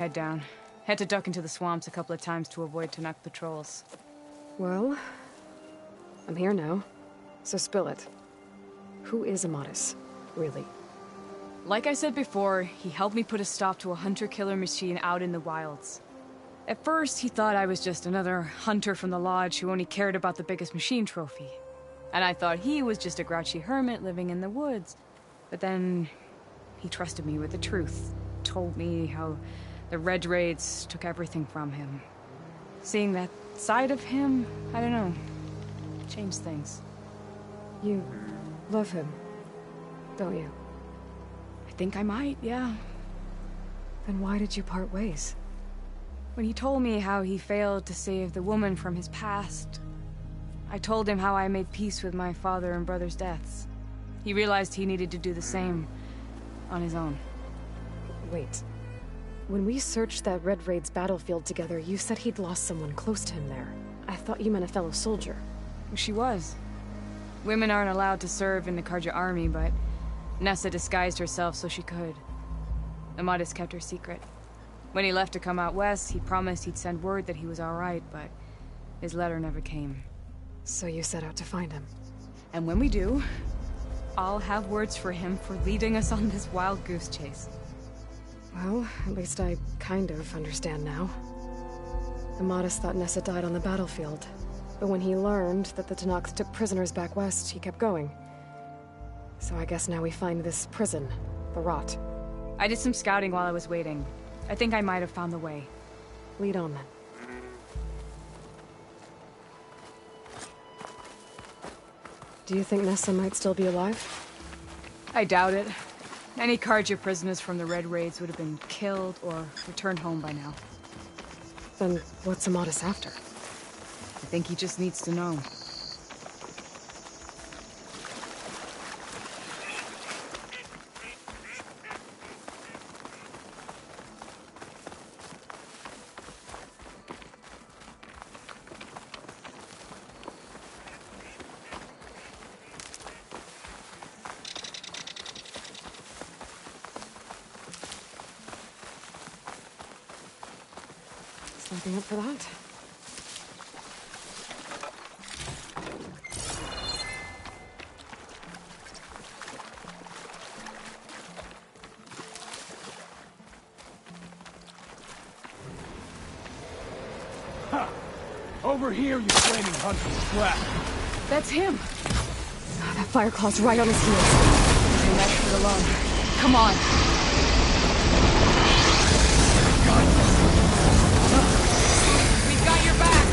Head down. Had to duck into the swamps a couple of times to avoid Tanakh patrols. Well, I'm here now, so spill it. Who is Amatis, really? Like I said before, he helped me put a stop to a hunter-killer machine out in the wilds. At first, he thought I was just another hunter from the lodge who only cared about the biggest machine trophy. And I thought he was just a grouchy hermit living in the woods. But then, he trusted me with the truth. Told me how the Red Raids took everything from him. Seeing that side of him, I don't know, changed things. You love him, don't you? I think I might, yeah. Then why did you part ways? When he told me how he failed to save the woman from his past, I told him how I made peace with my father and brother's deaths. He realized he needed to do the same on his own. Wait. When we searched that Red Raid's battlefield together, you said he'd lost someone close to him there. I thought you meant a fellow soldier. She was. Women aren't allowed to serve in the Karja army, but Nessa disguised herself so she could. Amatis kept her secret. When he left to come out west, he promised he'd send word that he was alright, but his letter never came. So you set out to find him. And when we do, I'll have words for him for leading us on this wild goose chase. Well, at least I kind of understand now. Amatis thought Nessa died on the battlefield, but when he learned that the Tanakhs took prisoners back west, he kept going. So I guess now we find this prison, the Rot. I did some scouting while I was waiting. I think I might have found the way. Lead on then. Do you think Nessa might still be alive? I doubt it. Any Karja prisoners from the Red Raids would have been killed or returned home by now. Then what's Amatis after? I think he just needs to know. Something up for that? Ha! Over here, you flaming hunter slap! That's him! That Fireclaw's right on his heels. And that's for the lung. Come on! We've got your back!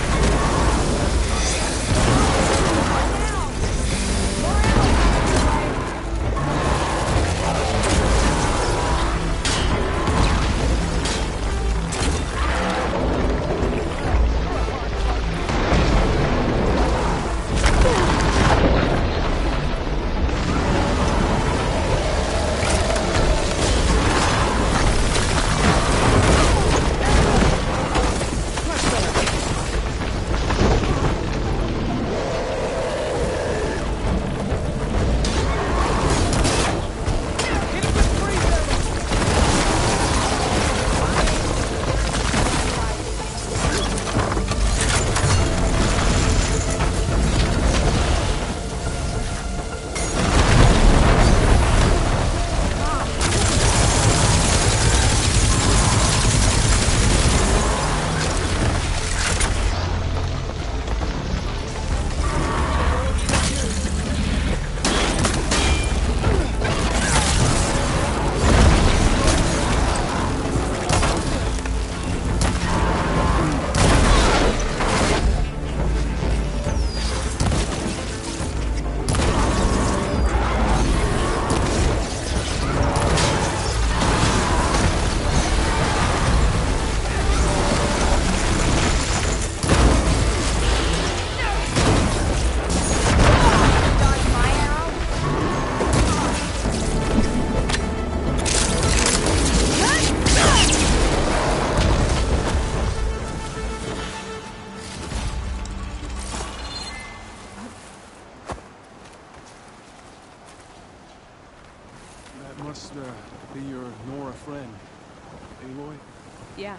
yeah.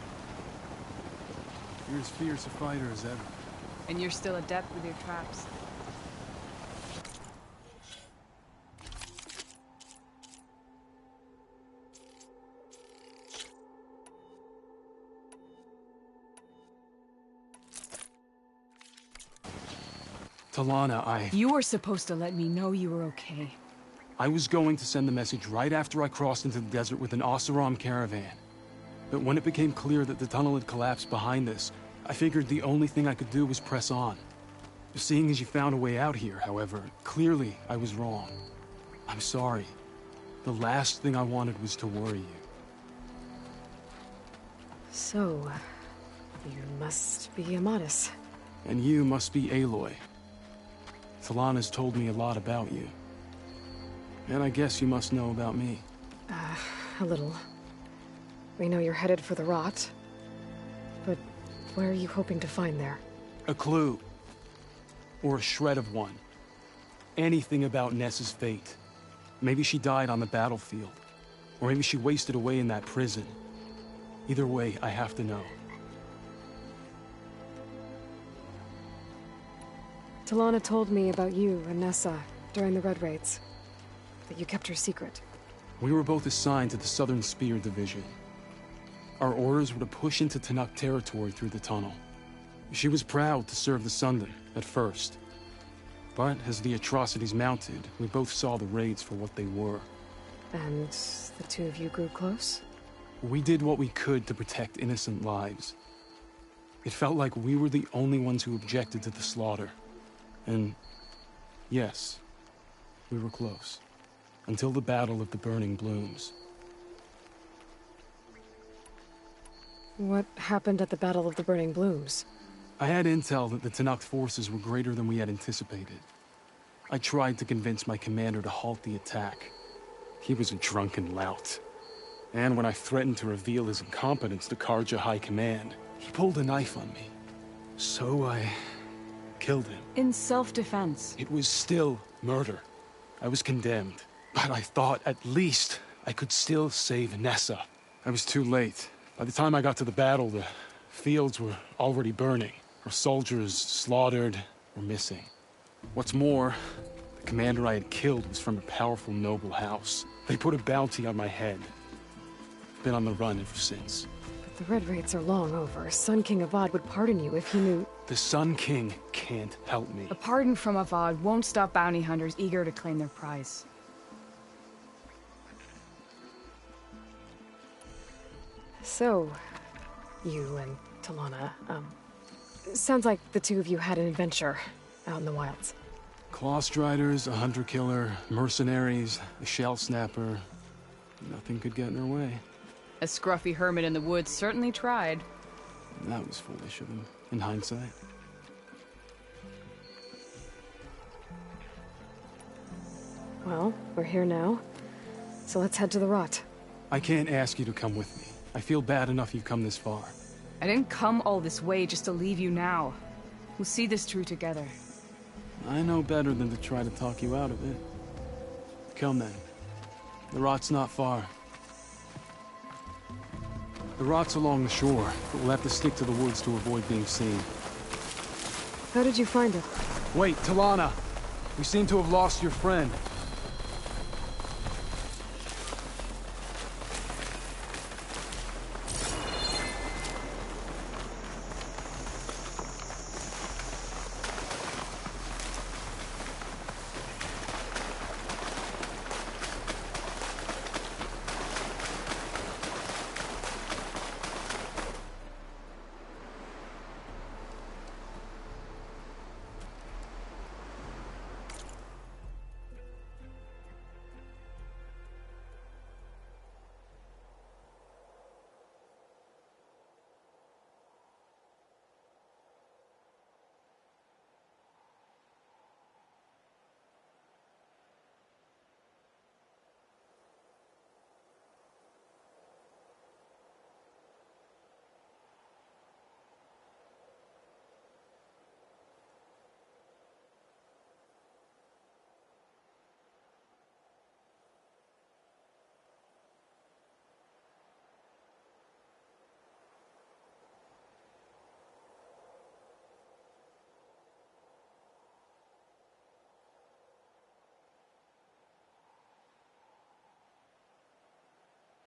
You're as fierce a fighter as ever. And you're still adept with your traps. Talana, You were supposed to let me know you were okay. I was going to send the message right after I crossed into the desert with an Oseram caravan. But when it became clear that the tunnel had collapsed behind us, I figured the only thing I could do was press on. Seeing as you found a way out here, however, clearly I was wrong. I'm sorry. The last thing I wanted was to worry you. So, you must be Amatis. And you must be Aloy. Talana's told me a lot about you. And I guess you must know about me. A little. We know you're headed for the rot. But what are you hoping to find there? A clue. Or a shred of one. Anything about Ness's fate. Maybe she died on the battlefield. Or maybe she wasted away in that prison. Either way, I have to know. Talana told me about you and Nessa during the Red Raids. That you kept her secret. We were both assigned to the Southern Spear Division. Our orders were to push into Tenakth territory through the tunnel. She was proud to serve the Sundom at first. But as the atrocities mounted, we both saw the raids for what they were. And the two of you grew close? We did what we could to protect innocent lives. It felt like we were the only ones who objected to the slaughter. And yes, we were close. Until the Battle of the Burning Blooms. What happened at the Battle of the Burning Blooms? I had intel that the Tenakth forces were greater than we had anticipated. I tried to convince my commander to halt the attack. He was a drunken lout. And when I threatened to reveal his incompetence to Karja High Command, he pulled a knife on me. So I killed him. In self-defense. It was still murder. I was condemned. But I thought at least I could still save Nessa. I was too late. By the time I got to the battle, the fields were already burning. Our soldiers slaughtered or missing. What's more, the commander I had killed was from a powerful noble house. They put a bounty on my head. Been on the run ever since. But the Red Raids are long over. Sun King Avad would pardon you if he knew... The Sun King can't help me. A pardon from Avad won't stop bounty hunters eager to claim their prize. So, you and Talana, sounds like the two of you had an adventure out in the wilds. Claw Striders, a hunter-killer, mercenaries, a shell snapper. Nothing could get in their way. A scruffy hermit in the woods certainly tried. That was foolish of him, in hindsight. Well, we're here now, so let's head to the rot. I can't ask you to come with me. I feel bad enough you've come this far. I didn't come all this way just to leave you now. We'll see this through together. I know better than to try to talk you out of it. Come then. The rot's not far. The rot's along the shore, but we'll have to stick to the woods to avoid being seen. How did you find it? Wait, Talana! We seem to have lost your friend.